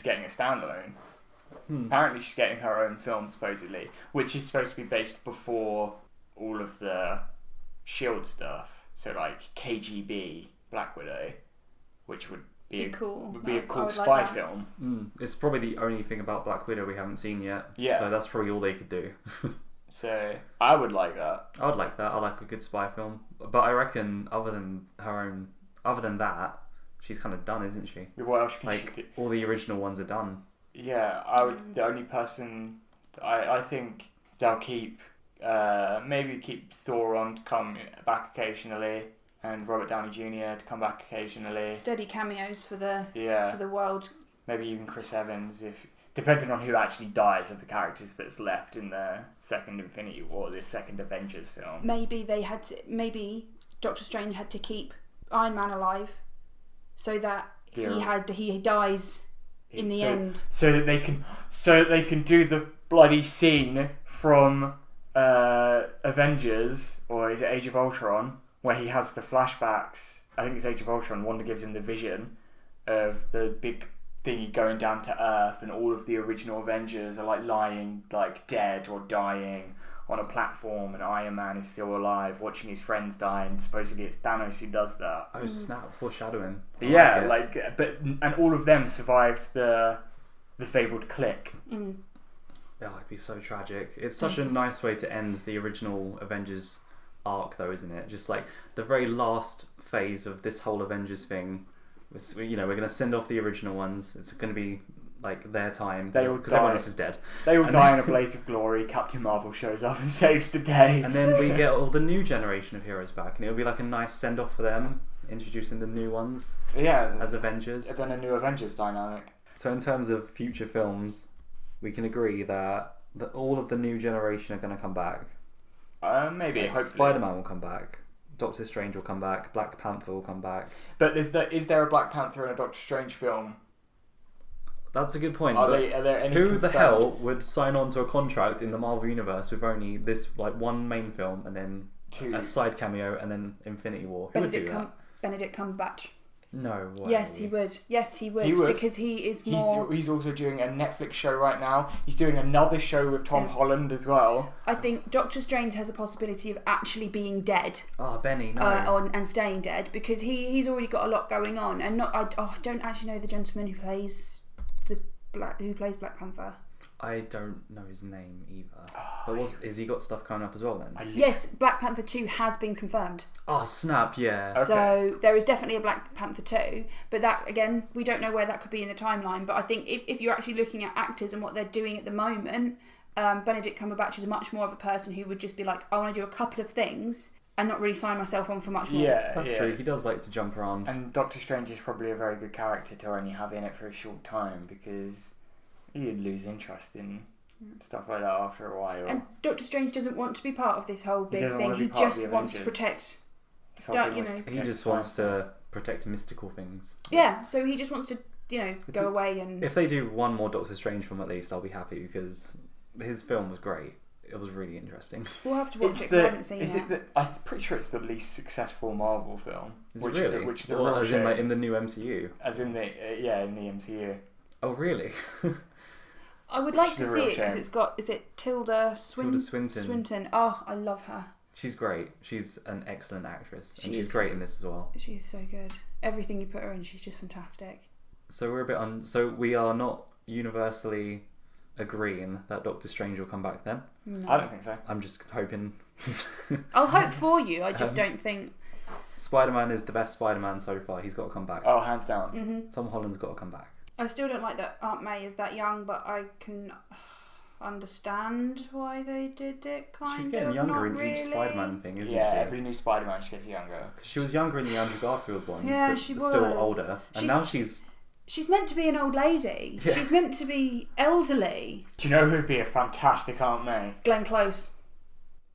getting a standalone. Apparently she's getting her own film, supposedly, which is supposed to be based before all of the S.H.I.E.L.D. stuff. So, like, KGB Black Widow, which would be cool. would be a I cool would like spy that. film. It's probably the only thing about Black Widow we haven't seen yet. Yeah. So that's probably all they could do. So, I would like that. I would like that. I like a good spy film. But I reckon, other than that, she's kind of done, isn't she? What else can she Like, do? all the original ones are done. Yeah, I would. The only person I think they'll keep maybe keep Thor on to come back occasionally, and Robert Downey Jr. to come back occasionally. Steady cameos for the Yeah, world. maybe even Chris Evans, if depending on who actually dies of the characters that's left in the second Infinity War, the second Avengers film. Maybe Doctor Strange had to keep Iron Man alive, so that he dies in the end. So that they can do the bloody scene from Avengers, or is it Age of Ultron, where he has the flashbacks. I think it's Age of Ultron. Wanda gives him the vision of the big thingy going down to Earth, and all of the original Avengers are like lying, like dead or dying on a platform, and Iron Man is still alive, watching his friends die, and supposedly it's Thanos who does that. Oh, snap, foreshadowing. I Yeah, like it. and all of them survived the fabled clique. Oh, it'd be so tragic. It's such a nice way to end the original Avengers arc, though, isn't it? Just like the very last phase of this whole Avengers thing. We're going to send off the original ones. It's going to be like their time because everyone else is dead. They all die in a blaze of glory. Captain Marvel shows up and saves the day. And then we get all the new generation of heroes back, and it'll be like a nice send off for them, introducing the new ones as Avengers. And then a new Avengers dynamic. So in terms of future films, we can agree that all of the new generation are going to come back. Maybe, Like, hopefully. Spider-Man will come back. Doctor Strange will come back. Black Panther will come back. But is there a Black Panther and a Doctor Strange film? That's a good point. Are but there any who the confirmed? hell would sign on to a contract in the Marvel Universe with only this like one main film and then a side cameo and then Infinity War? Who would do that? Benedict Cumberbatch. No way. Yes, he would. Yes, he would. He would. Because he is more. He's also doing a Netflix show right now. He's doing another show with Tom Holland as well. I think Doctor Strange has a possibility of actually being dead. Oh, Benny, no. And staying dead, because he's already got a lot going on, and I don't actually know the gentleman who plays Black Panther. I don't know his name either. But has he got stuff coming up as well then? Yes, Black Panther 2 has been confirmed. Oh, snap, yeah. Okay. So there is definitely a Black Panther 2, but that, again, we don't know where that could be in the timeline. But I think if you're actually looking at actors and what they're doing at the moment, Benedict Cumberbatch is much more of a person who would just be like, I want to do a couple of things and not really sign myself on for much more. Yeah, That's true. He does like to jump around. And Doctor Strange is probably a very good character to only have in it for a short time, because you'd lose interest in stuff like that after a while. And Doctor Strange doesn't want to be part of this whole big doesn't thing. want to He be part of just the wants to Avengers. protect start, you wants know. to He protect just the wants science. to protect mystical things. Yeah, so he just wants to, It's go away and. If they do one more Doctor Strange film at least, I'll be happy because his film was great. It was really interesting. We'll have to watch it because I haven't seen it. I'm pretty sure it's the least successful Marvel film. Is it really? Which is a Well, real as in shame. like in the new MCU. As in the in the MCU. Oh really? I would like Which to is a see real it because shame. it's got. Is it Tilda Tilda Swinton. Swinton. Oh, I love her. She's great. She's an excellent actress, and She she's is. great in this as well. She's so good. Everything you put her in, she's just fantastic. So we're a bit So we are not universally agreeing that Doctor Strange will come back. Then No. I don't think so. I'm just hoping. I'll hope for you. I just don't think. Spider-Man is the best Spider-Man so far. He's got to come back. Oh, hands down. Tom Holland's got to come back. I still don't like that Aunt May is that young, but I can understand why they did it. She's getting younger not in really. each Spider-Man thing, isn't Yeah, she? every new Spider-Man she gets younger. 'Cause she was younger in the Andrew Garfield ones, Yeah, but she still was. older. And now she's She's meant to be an old lady. Yeah. She's meant to be elderly. Do you know who'd be a fantastic Aunt May? Glenn Close.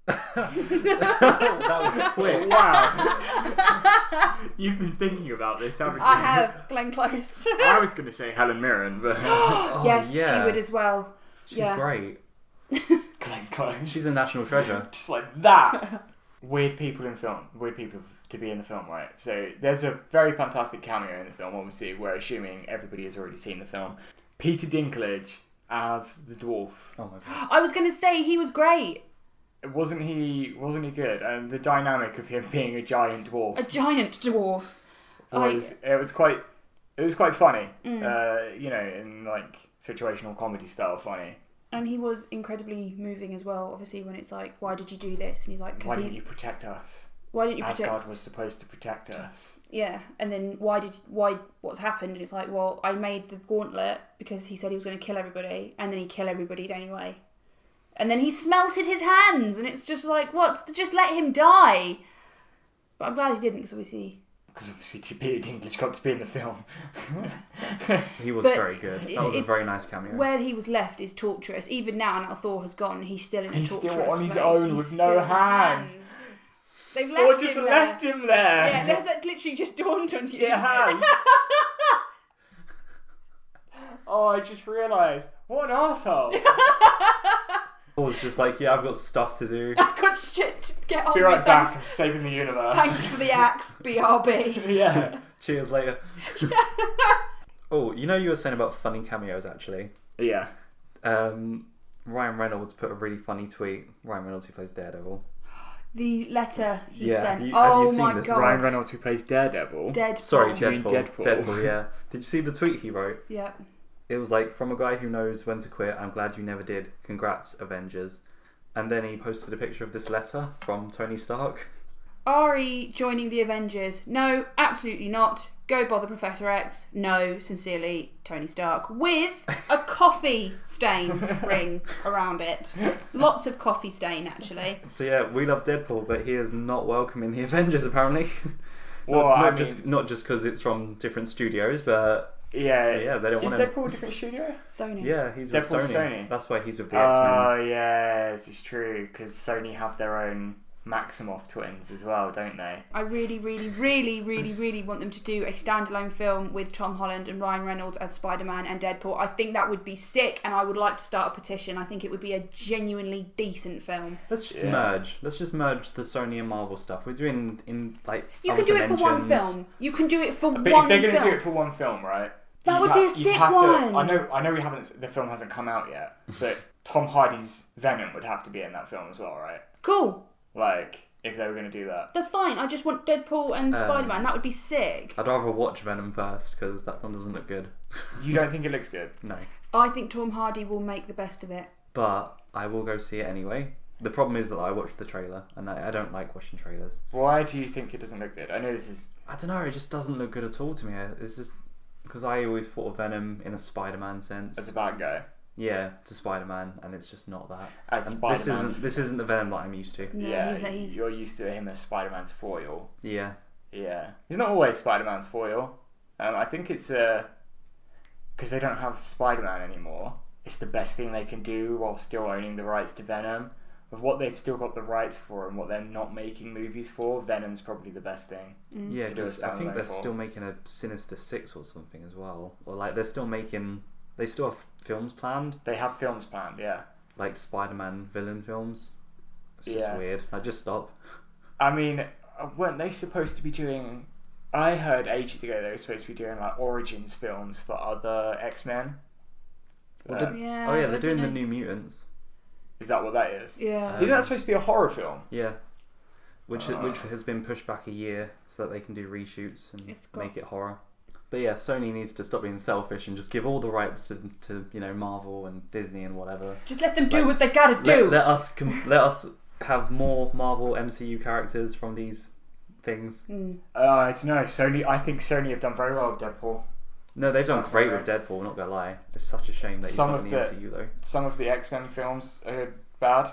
that was quick. Wow. You've been thinking about this, haven't you? I have Glenn Close. I was going to say Helen Mirren, but Yes, yeah. she would as well. She's Yeah. great. Glenn Close. She's a national treasure. Just like that. Weird people in film. Weird people to be in the film, right? So there's a very fantastic cameo in the film, obviously. We're assuming everybody has already seen the film. Peter Dinklage as the dwarf. Oh my god. I was going to say he was great. Wasn't he good? And the dynamic of him being a giant dwarf A giant dwarf. it was quite funny. You know, in like situational comedy style funny. And he was incredibly moving as well. Obviously, when it's like, why did you do this? And he's like, Why because didn't you protect us? Why didn't you protect? Asgard was supposed to protect us. Yeah, and then what's happened? And it's like, well, I made the gauntlet because he said he was going to kill everybody, and then he killed everybody anyway. And then he smelted his hands, and it's just like, what? Just let him die. But I'm glad he didn't, because obviously Peter Dinklage got to be in the film. He was But very good. That was a very nice cameo. where he was left is torturous. Even now Thor has gone, he's still in a He's torturous still on his place. own He's with still no on hands. They've Or left just him left there. him there. Yeah, that literally just dawned on you. It has. Oh, I just realised. What an arsehole. I was just like, yeah, I've got stuff to do. I've got shit to get on Be with. right back. I'm saving the universe. Thanks for the axe, BRB. Yeah. Cheers later. Oh, you know you were saying about funny cameos actually. Yeah. Ryan Reynolds put a really funny tweet. Ryan Reynolds, who plays Daredevil. The letter he Yeah, sent. have you Oh seen my this? god. Ryan Reynolds, who plays Daredevil. Deadpool. Sorry, Do you mean Deadpool. Deadpool? Yeah. Did you see the tweet he wrote? Yeah. It was like, from a guy who knows when to quit, I'm glad you never did. Congrats, Avengers. And then he posted a picture of this letter from Tony Stark. Ari joining the Avengers. No, absolutely not. Go bother Professor X. No, sincerely, Tony Stark. With a coffee stain ring around it. Lots of coffee stain, actually. So yeah, we love Deadpool, but he is not welcome in the Avengers apparently. Well, not just because it's from different studios, but yeah, they don't Is want him. Deadpool a different studio? Sony. Yeah, he's with Deadpool's Sony. Sony. That's why he's with the X-Men. Oh, yes, it's true. Because Sony have their own Maximoff twins as well, don't they? I really, really, really, really, really want them to do a standalone film with Tom Holland and Ryan Reynolds as Spider-Man and Deadpool. I think that would be sick, and I would like to start a petition. I think it would be a genuinely decent film. Let's just Yeah. merge. Let's just merge the Sony and Marvel stuff. We're doing in like. You other can do it for one dimensions. film. You can do it for But one if they're going to film. do it for one film, right? That you'd would be a you'd sick have one. I know the film hasn't come out yet, but Tom Hardy's Venom would have to be in that film as well, right? Cool. Like, if they were going to do that. That's fine. I just want Deadpool and Spider-Man. That would be sick. I'd rather watch Venom first because that film doesn't look good. You don't think it looks good? No, I think Tom Hardy will make the best of it. but I will go see it anyway. The problem is that I watched the trailer, and I don't like watching trailers. Why do you think it doesn't look good? I know this is... I don't know. It just doesn't look good at all to me. It's just because I always thought of Venom in a Spider-Man sense. as a bad guy. Yeah, to Spider-Man, and it's just not that. As And Spider-Man's... this isn't the Venom that I'm used to. No, yeah, he's you're used to him as Spider-Man's foil. Yeah. Yeah. He's not always Spider-Man's foil. I think it's... because they don't have Spider-Man anymore. It's the best thing they can do while still owning the rights to Venom. of what they've still got the rights for and what they're not making movies for, Venom's probably the best thing. Yeah, to do a because I think standalone they're for. still making a Sinister Six or something as well. Or like they still have films planned, They have films planned, yeah. like Spider-Man villain films. It's just Yeah. weird. Like, just stop. I mean, weren't they supposed to be doing... I heard ages ago they were supposed to be doing like origins films for other X-Men. Well, Yeah, oh yeah, I they're doing don't the know. New Mutants. Is that what that is? Yeah. Isn't that supposed to be a horror film? Yeah. Which has been pushed back a year so that they can do reshoots and It's got- make it horror. But yeah, Sony needs to stop being selfish and just give all the rights to Marvel and Disney and whatever. Just let them do what they gotta do. Let us have more Marvel MCU characters from these things. I don't know. I think Sony have done very well with Deadpool. No, they've done That's great right. with Deadpool, not gonna lie. It's such a shame that he's Some not of in the the- MCU though. Some of the X-Men films are bad,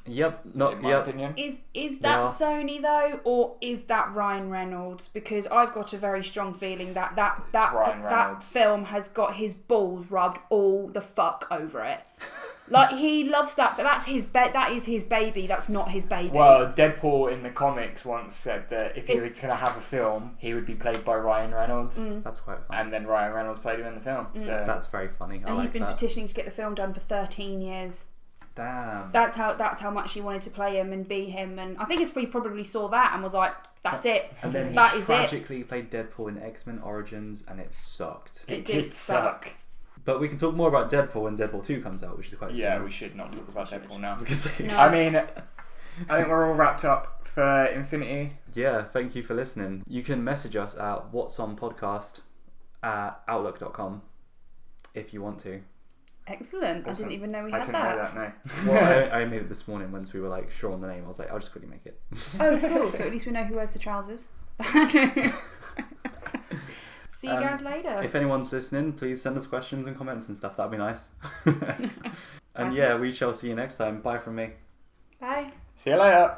Yep, in my yep. opinion. Is that Yeah. Sony though, or is that Ryan Reynolds? Because I've got a very strong feeling that Ryan that Reynolds. film has got his balls rubbed all the fuck over it. Like, he loves that. That's his that is his baby. That's not his baby. Well, Deadpool in the comics once said that if he was going to have a film, he would be played by Ryan Reynolds, That's quite fun. and then Ryan Reynolds played him in the film. So That's very funny. I and like he'd been that. petitioning to get the film done for 13 years. Damn. That's how much he wanted to play him and be him. And I think he probably saw that and was like, "That's it. And then he that is it." tragically played Deadpool in X-Men Origins, and it sucked. It did suck. But we can talk more about Deadpool when Deadpool 2 comes out, which is quite yeah, soon. we should not talk about Deadpool now. I was gonna say. No. I mean, I think we're all wrapped up for Infinity. Yeah, thank you for listening. You can message us at whatsonpodcast@outlook.com if you want to. Excellent. I Awesome. didn't even know we I had didn't that. know that, no. Well, I made it this morning once we were like sure on the name. I was like, I'll just quickly make it. Oh, cool. So at least we know who wears the trousers. See you guys later. If anyone's listening, please send us questions and comments and stuff. That'd be nice. And yeah, we shall see you next time. Bye from me. Bye. See you later.